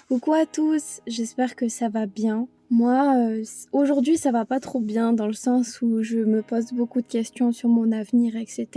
Coucou à tous, j'espère que ça va bien. Moi, aujourd'hui ça va pas trop bien dans le sens où je me pose beaucoup de questions sur mon avenir, etc.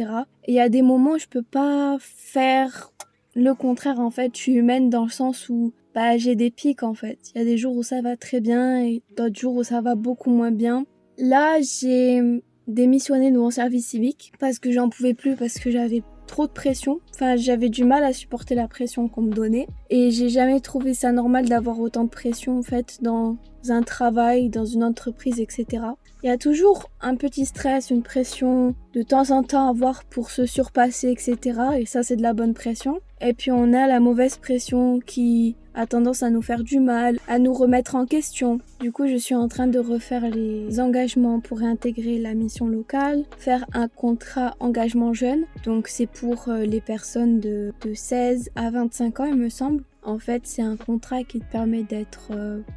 Et il y a des moments où je peux pas faire le contraire en fait. Je suis humaine dans le sens où j'ai des pics en fait. Il y a des jours où ça va très bien et d'autres jours où ça va beaucoup moins bien. Là, j'ai démissionné de mon service civique parce que j'en pouvais plus, parce que j'avais trop de pression. Enfin, j'avais du mal à supporter la pression qu'on me donnait. Et j'ai jamais trouvé ça normal d'avoir autant de pression, en fait, dans un travail, dans une entreprise, etc. Il y a toujours un petit stress, une pression de temps en temps à avoir pour se surpasser, etc. Et ça, c'est de la bonne pression. Et puis, on a la mauvaise pression qui a tendance à nous faire du mal, à nous remettre en question. Du coup, je suis en train de refaire les engagements pour réintégrer la mission locale, faire un contrat engagement jeune. Donc, c'est pour les personnes de 16 à 25 ans, il me semble. En fait, c'est un contrat qui te permet d'être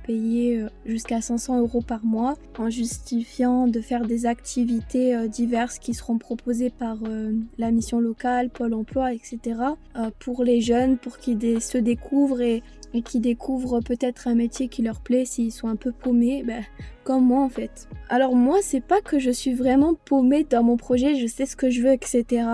payé jusqu'à 500 € par mois en justifiant de faire des activités diverses qui seront proposées par la mission locale, Pôle emploi, etc. Pour les jeunes, pour qu'ils se découvrent et qui découvrent peut-être un métier qui leur plaît s'ils sont un peu paumés, comme moi en fait. Alors moi, c'est pas que je suis vraiment paumée dans mon projet, je sais ce que je veux, etc.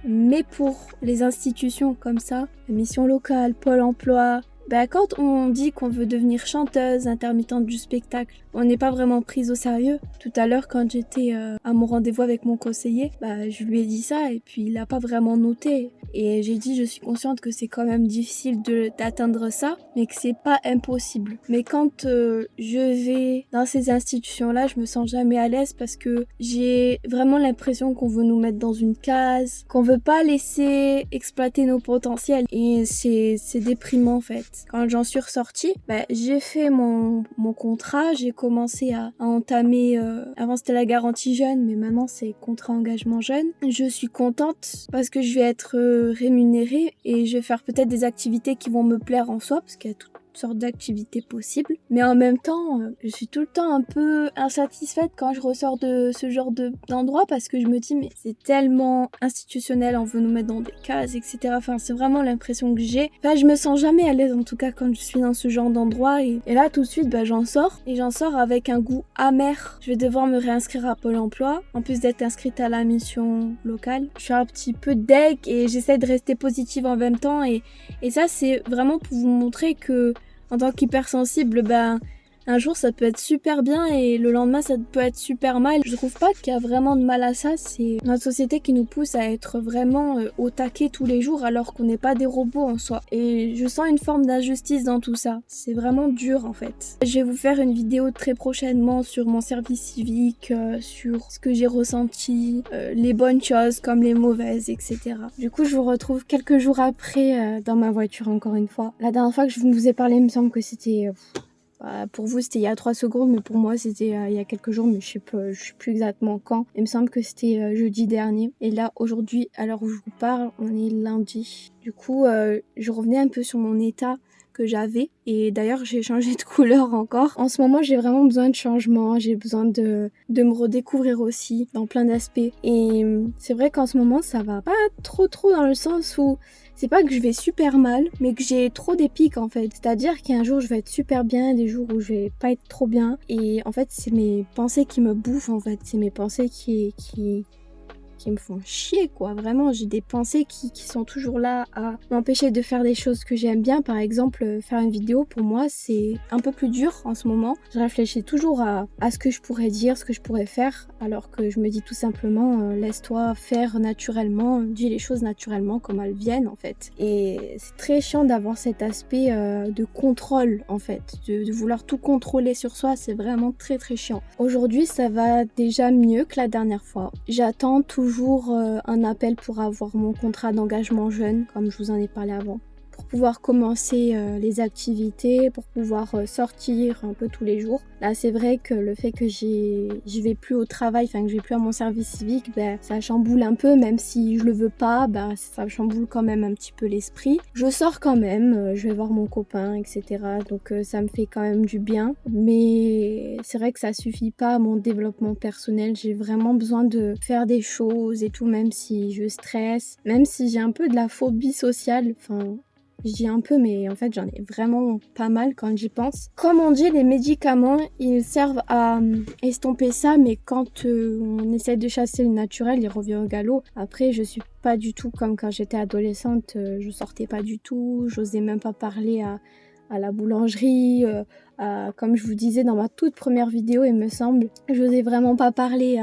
Mais pour les institutions comme ça, la mission locale, Pôle emploi, quand on dit qu'on veut devenir chanteuse, intermittente du spectacle, on n'est pas vraiment prise au sérieux. Tout à l'heure, quand j'étais à mon rendez-vous avec mon conseiller, je lui ai dit ça et puis il a pas vraiment noté. Et j'ai dit, je suis consciente que c'est quand même difficile d'atteindre ça, mais que c'est pas impossible. Mais quand je vais dans ces institutions-là, je me sens jamais à l'aise parce que j'ai vraiment l'impression qu'on veut nous mettre dans une case, qu'on veut pas laisser exploiter nos potentiels. Et c'est déprimant en fait. Quand j'en suis ressortie, j'ai fait mon contrat, j'ai commencé à entamer, avant c'était la garantie jeune, mais maintenant c'est contrat engagement jeune. Je suis contente parce que je vais être rémunérée et je vais faire peut-être des activités qui vont me plaire en soi, parce qu'il y a toutes sortes d'activités possibles. Mais en même temps, je suis tout le temps un peu insatisfaite quand je ressors de ce genre d'endroit parce que je me dis mais c'est tellement institutionnel, on veut nous mettre dans des cases, etc. Enfin, c'est vraiment l'impression que j'ai. Enfin, je me sens jamais à l'aise en tout cas quand je suis dans ce genre d'endroit et là tout de suite j'en sors et j'en sors avec un goût amer. Je vais devoir me réinscrire à Pôle emploi en plus d'être inscrite à la mission locale. Je suis un petit peu deg et j'essaie de rester positive en même temps et ça c'est vraiment pour vous montrer que en tant qu'hypersensible, un jour ça peut être super bien et le lendemain ça peut être super mal. Je trouve pas qu'il y a vraiment de mal à ça, c'est notre société qui nous pousse à être vraiment au taquet tous les jours alors qu'on n'est pas des robots en soi. Et je sens une forme d'injustice dans tout ça, c'est vraiment dur en fait. Je vais vous faire une vidéo très prochainement sur mon service civique, sur ce que j'ai ressenti, les bonnes choses comme les mauvaises, etc. Du coup je vous retrouve quelques jours après dans ma voiture encore une fois. La dernière fois que je vous ai parlé, il me semble que c'était... pour vous c'était il y a 3 secondes, mais pour moi c'était il y a quelques jours, mais je sais plus exactement quand. Il me semble que c'était jeudi dernier. Et là aujourd'hui, à l'heure où je vous parle, on est lundi. Du coup, je revenais un peu sur mon état que j'avais. Et d'ailleurs, j'ai changé de couleur encore. En ce moment, j'ai vraiment besoin de changement. J'ai besoin de me redécouvrir aussi dans plein d'aspects. Et c'est vrai qu'en ce moment, ça va pas trop dans le sens où c'est pas que je vais super mal, mais que j'ai trop des pics en fait. C'est-à-dire qu'un jour je vais être super bien, des jours où je vais pas être trop bien. Et en fait, c'est mes pensées qui me bouffent en fait. C'est mes pensées qui me font chier quoi, vraiment j'ai des pensées qui sont toujours là à m'empêcher de faire des choses que j'aime bien. Par exemple, faire une vidéo pour moi c'est un peu plus dur en ce moment. Je réfléchis toujours à ce que je pourrais dire, ce que je pourrais faire, alors que je me dis tout simplement laisse-toi faire naturellement, dis les choses naturellement comme elles viennent en fait. Et c'est très chiant d'avoir cet aspect de contrôle en fait, de vouloir tout contrôler sur soi, c'est vraiment très chiant. Aujourd'hui ça va déjà mieux que la dernière fois. J'attends toujours un appel pour avoir mon contrat d'engagement jeune, comme je vous en ai parlé avant, pour pouvoir commencer les activités, pour pouvoir sortir un peu tous les jours. Là, c'est vrai que le fait que j'y vais plus au travail, enfin que je vais plus à mon service civique, ça chamboule un peu, même si je le veux pas, ça chamboule quand même un petit peu l'esprit. Je sors quand même, je vais voir mon copain, etc. Donc ça me fait quand même du bien, mais c'est vrai que ça suffit pas à mon développement personnel. J'ai vraiment besoin de faire des choses et tout, même si je stresse, même si j'ai un peu de la phobie sociale, enfin Je dis un peu, mais en fait, j'en ai vraiment pas mal quand j'y pense. Comme on dit, les médicaments, ils servent à estomper ça, mais quand on essaie de chasser le naturel, il revient au galop. Après, je suis pas du tout comme quand j'étais adolescente, je sortais pas du tout, j'osais même pas parler à la boulangerie, comme je vous disais dans ma toute première vidéo, il me semble, j'osais vraiment pas parler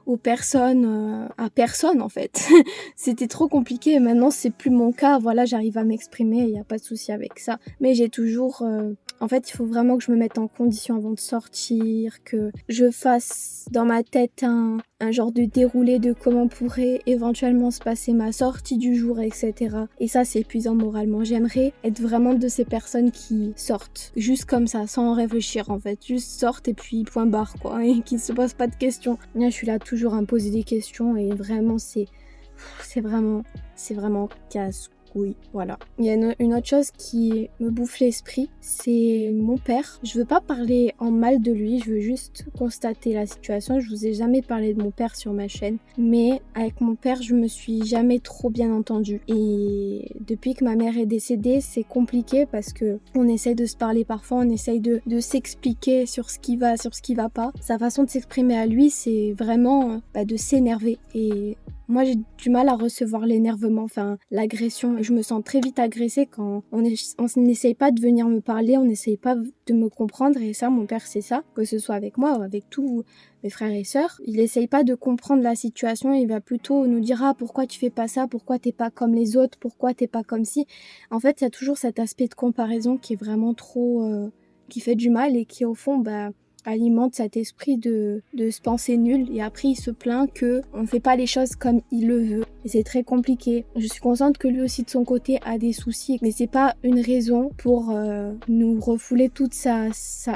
aux personnes, à personne en fait. C'était trop compliqué. Maintenant, c'est plus mon cas. Voilà, j'arrive à m'exprimer, il n'y a pas de souci avec ça. Mais j'ai toujours... En fait, il faut vraiment que je me mette en condition avant de sortir, que je fasse dans ma tête un genre de déroulé de comment pourrait éventuellement se passer ma sortie du jour, etc. Et ça, c'est épuisant moralement. J'aimerais être vraiment de ces personnes qui sortent, juste comme ça, sans réfléchir en fait. Juste sortent et puis point barre quoi, et qui ne se posent pas de questions. Là, je suis là toujours à me poser des questions et vraiment, c'est vraiment casse-couille, voilà. Il y a une autre chose qui me bouffe l'esprit, c'est mon père. Je veux pas parler en mal de lui, je veux juste constater la situation. Je vous ai jamais parlé de mon père sur ma chaîne, mais avec mon père, je me suis jamais trop bien entendue. Et depuis que ma mère est décédée, c'est compliqué parce que on essaye de se parler parfois, on essaye de s'expliquer sur ce qui va, sur ce qui va pas. Sa façon de s'exprimer à lui, c'est vraiment de s'énerver. Et moi, j'ai du mal à recevoir l'énervement, enfin l'agression. Je me sens très vite agressée quand on n'essaye pas de venir me parler, on n'essaye pas de me comprendre. Et ça, mon père, c'est ça, que ce soit avec moi ou avec tous mes frères et sœurs. Il n'essaye pas de comprendre la situation, il va plutôt nous dire « Ah, pourquoi tu fais pas ça? Pourquoi t'es pas comme les autres? Pourquoi t'es pas comme ci ?» En fait, il y a toujours cet aspect de comparaison qui est vraiment trop... qui fait du mal et qui, au fond, alimente cet esprit de se penser nul et après il se plaint que on ne fait pas les choses comme il le veut et c'est très compliqué. Je suis consciente que lui aussi de son côté a des soucis mais c'est pas une raison pour nous refouler toute sa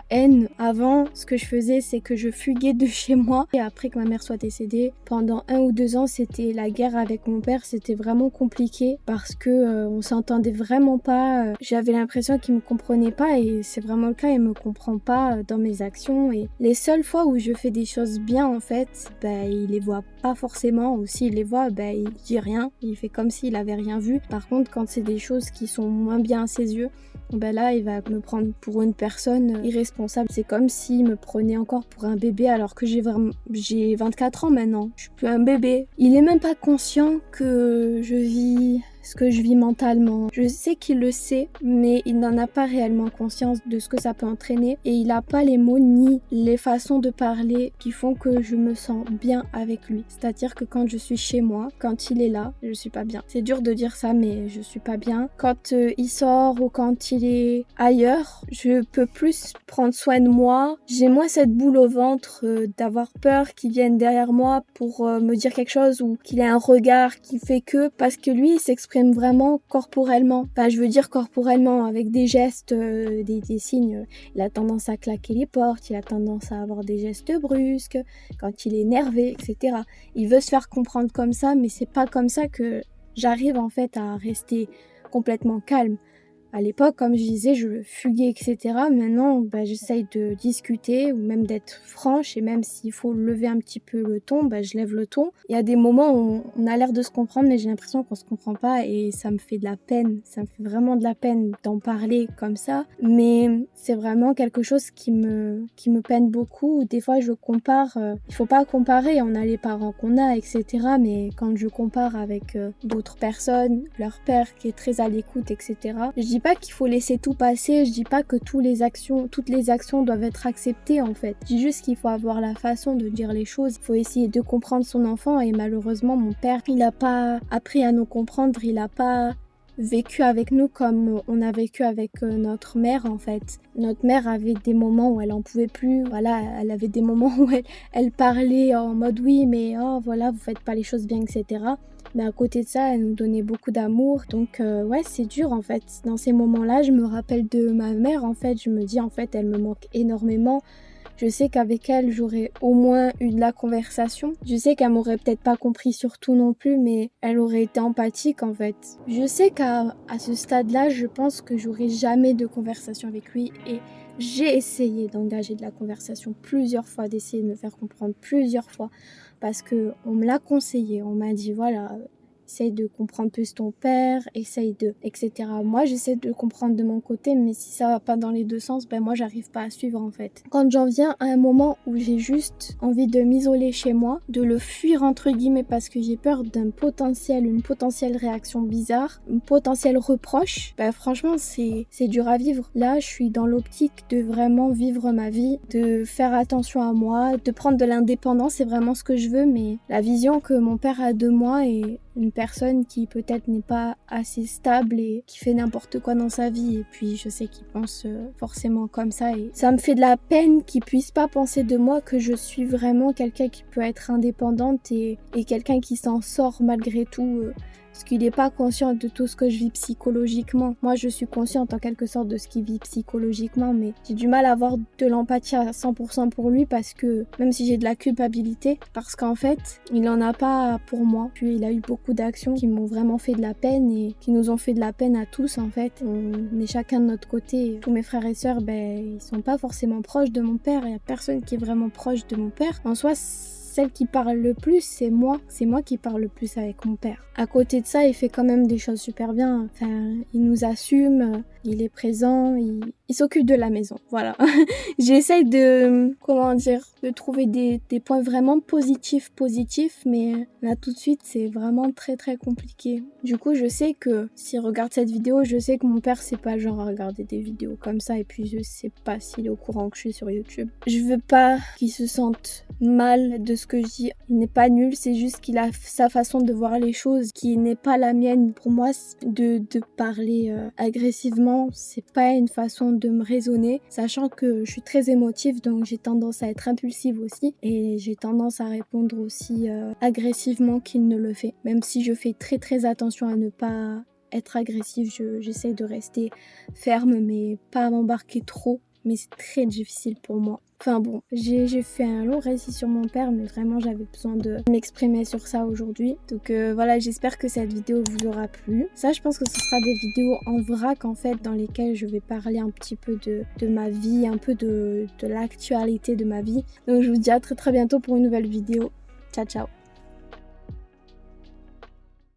haine. Avant, ce que je faisais c'est que je fuguais de chez moi et après que ma mère soit décédée, pendant 1 ou 2 ans c'était la guerre avec mon père, c'était vraiment compliqué parce que on s'entendait vraiment pas, j'avais l'impression qu'il me comprenait pas et c'est vraiment le cas, il me comprend pas dans mes actions. Et les seules fois où je fais des choses bien en fait, il les voit pas forcément, ou s'il les voit, il dit rien, il fait comme s'il avait rien vu. Par contre, quand c'est des choses qui sont moins bien à ses yeux, là il va me prendre pour une personne irresponsable. C'est comme s'il me prenait encore pour un bébé alors que j'ai 24 ans maintenant. Je suis plus un bébé. Il est même pas conscient que je vis ce que je vis mentalement. Je sais qu'il le sait, mais il n'en a pas réellement conscience de ce que ça peut entraîner et il n'a pas les mots ni les façons de parler qui font que je me sens bien avec lui. C'est-à-dire que quand je suis chez moi, quand il est là, je suis pas bien. C'est dur de dire ça, mais je suis pas bien. Quand il sort ou quand il est ailleurs, je peux plus prendre soin de moi. J'ai moins cette boule au ventre d'avoir peur qu'il vienne derrière moi pour me dire quelque chose ou qu'il ait un regard qui fait que, parce que lui il s'exprime vraiment corporellement. Enfin, je veux dire corporellement, avec des gestes, des signes. Il a tendance à claquer les portes, il a tendance à avoir des gestes brusques, quand il est énervé, etc. Il veut se faire comprendre comme ça, mais c'est pas comme ça que j'arrive en fait à rester complètement calme. À l'époque, comme je disais, je fuguais, etc. Maintenant, j'essaye de discuter ou même d'être franche et même s'il faut lever un petit peu le ton, je lève le ton. Il y a des moments où on a l'air de se comprendre, mais j'ai l'impression qu'on se comprend pas et ça me fait de la peine. Ça me fait vraiment de la peine d'en parler comme ça. Mais c'est vraiment quelque chose qui me peine beaucoup. Des fois, je compare. Il faut pas comparer. On a les parents qu'on a, etc. Mais quand je compare avec d'autres personnes, leur père qui est très à l'écoute, etc. Je dis pas qu'il faut laisser tout passer, je dis pas que toutes les actions doivent être acceptées en fait. Je dis juste qu'il faut avoir la façon de dire les choses, il faut essayer de comprendre son enfant et malheureusement mon père, il a pas appris à nous comprendre, il a pas vécu avec nous comme on a vécu avec notre mère en fait. Notre mère avait des moments où elle en pouvait plus, voilà, elle avait des moments où elle parlait en mode oui mais oh voilà vous faites pas les choses bien, etc. Mais à côté de ça, elle nous donnait beaucoup d'amour. Donc ouais, c'est dur en fait. Dans ces moments-là, je me rappelle de ma mère en fait. Je me dis en fait, elle me manque énormément. Je sais qu'avec elle, j'aurais au moins eu de la conversation. Je sais qu'elle m'aurait peut-être pas compris sur tout non plus, mais elle aurait été empathique en fait. Je sais qu'à ce stade-là, je pense que j'aurai jamais de conversation avec lui et j'ai essayé d'engager de la conversation plusieurs fois, d'essayer de me faire comprendre plusieurs fois parce que on me l'a conseillé. On m'a dit voilà, essaye de comprendre plus ton père, etc. Moi, j'essaie de comprendre de mon côté, mais si ça va pas dans les deux sens, ben moi, j'arrive pas à suivre en fait. Quand j'en viens à un moment où j'ai juste envie de m'isoler chez moi, de le fuir entre guillemets parce que j'ai peur une potentielle réaction bizarre, un potentiel reproche, ben franchement, c'est dur à vivre. Là, je suis dans l'optique de vraiment vivre ma vie, de faire attention à moi, de prendre de l'indépendance, c'est vraiment ce que je veux, mais la vision que mon père a de moi est une personne qui peut-être n'est pas assez stable et qui fait n'importe quoi dans sa vie, et puis je sais qu'il pense forcément comme ça, et ça me fait de la peine qu'il puisse pas penser de moi que je suis vraiment quelqu'un qui peut être indépendante et quelqu'un qui s'en sort malgré tout, parce qu'il n'est pas conscient de tout ce que je vis psychologiquement. Moi, je suis consciente en quelque sorte de ce qu'il vit psychologiquement, mais j'ai du mal à avoir de l'empathie à 100% pour lui, parce que, même si j'ai de la culpabilité, parce qu'en fait, il n'en a pas pour moi. Puis il a eu beaucoup d'actions qui m'ont vraiment fait de la peine et qui nous ont fait de la peine à tous en fait. On est chacun de notre côté. Tous mes frères et sœurs, ils sont pas forcément proches de mon père. Il y a personne qui est vraiment proche de mon père. En soi, celle qui parle le plus, c'est moi. C'est moi qui parle le plus avec mon père. À côté de ça, il fait quand même des choses super bien. Enfin, il nous assume, il est présent, il s'occupe de la maison. Voilà. J'essaye de trouver des points vraiment positifs, mais là tout de suite, c'est vraiment très très compliqué. Du coup, je sais que s'il regarde cette vidéo, je sais que mon père, c'est pas le genre à regarder des vidéos comme ça, et puis je sais pas s'il est au courant que je suis sur YouTube. Je veux pas qu'il se sente mal de ce que je dis. Il n'est pas nul, c'est juste qu'il a sa façon de voir les choses qui n'est pas la mienne. Pour moi, de parler agressivement, c'est pas une façon de me raisonner, sachant que je suis très émotive, donc j'ai tendance à être impulsive aussi, et j'ai tendance à répondre aussi agressivement qu'il ne le fait. Même si je fais très très attention à ne pas être agressive, j'essaie de rester ferme, mais pas m'embarquer trop. Mais c'est très difficile pour moi. Enfin bon, j'ai fait un long récit sur mon père, mais vraiment j'avais besoin de m'exprimer sur ça aujourd'hui. Donc voilà, j'espère que cette vidéo vous aura plu. Ça, je pense que ce sera des vidéos en vrac en fait, dans lesquelles je vais parler un petit peu de ma vie, un peu de l'actualité de ma vie. Donc je vous dis à très très bientôt pour une nouvelle vidéo. Ciao ciao.